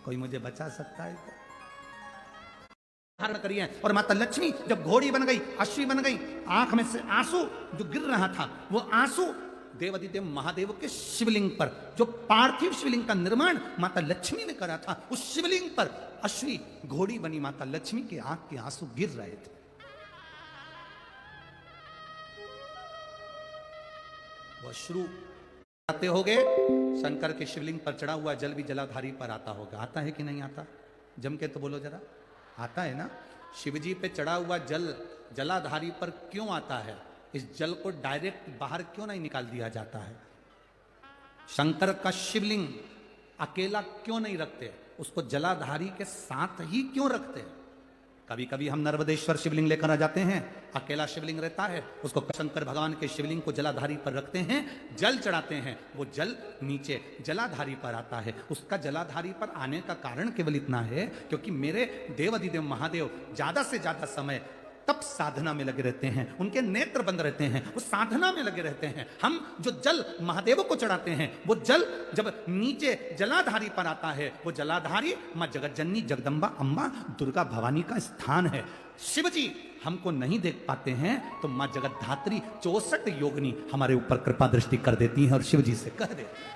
कोई मुझे बचा सकता है क्या? धारण करिए। और माता लक्ष्मी जब घोड़ी बन गई, अश्वी बन गई, आंख में से आंसू जो गिर रहा था, वो आंसू देवादिदेव महादेव के शिवलिंग पर, जो पार्थिव शिवलिंग का निर्माण माता लक्ष्मी ने करा था, उस शिवलिंग पर अश्वी घोड़ी बनी माता लक्ष्मी के आंख के आंसू गिर रहे थे। वो अश्रु आते होगे, शंकर के शिवलिंग पर चढ़ा हुआ जल भी जलाधारी पर आता होगा। आता है कि नहीं आता? जम के तो बोलो जरा, आता है ना? शिवजी पे चढ़ा हुआ जल जलाधारी पर क्यों आता है? इस जल को डायरेक्ट बाहर क्यों नहीं निकाल दिया जाता है? शंकर का शिवलिंग अकेला क्यों नहीं रखते? उसको जलाधारी के साथ ही क्यों रखते हैं? कभी कभी हम नर्मदेश्वर शिवलिंग लेकर आ जाते हैं, अकेला शिवलिंग रहता है, उसको शंकर भगवान के शिवलिंग को जलाधारी पर रखते हैं, जल चढ़ाते हैं, वो जल नीचे जलाधारी पर आता है। उसका जलाधारी पर आने का कारण केवल इतना है क्योंकि मेरे देवादिदेव महादेव ज्यादा से ज्यादा समय तप साधना में लगे रहते हैं, उनके नेत्र बंद रहते हैं, वो साधना में लगे रहते हैं। हम जो जल महादेव को चढ़ाते हैं, वो जल जब नीचे जलाधारी पर आता है, वो जलाधारी मां जगतजननी जगदम्बा अम्बा दुर्गा भवानी का स्थान है। शिव जी हमको नहीं देख पाते हैं तो मां जगतधात्री 64 योगिनी हमारे ऊपर कृपा दृष्टि कर देती हैं और शिव जी से कह देती हैं।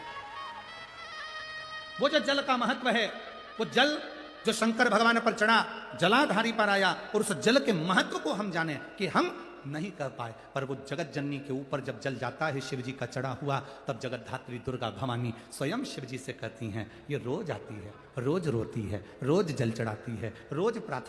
वो जो जल का महत्व है, वो जल जो शंकर भगवान पर चढ़ा, जलाधारी पर आया, और उस जल के महत्व को हम जाने कि हम नहीं कर पाए, पर वो जगत जननी के ऊपर जब जल जाता है शिव जी का चढ़ा हुआ, तब जगत धात्री दुर्गा भवानी स्वयं शिव जी से कहती हैं, ये रोज आती है, रोज रोती है, रोज जल चढ़ाती है, रोज प्रार्थना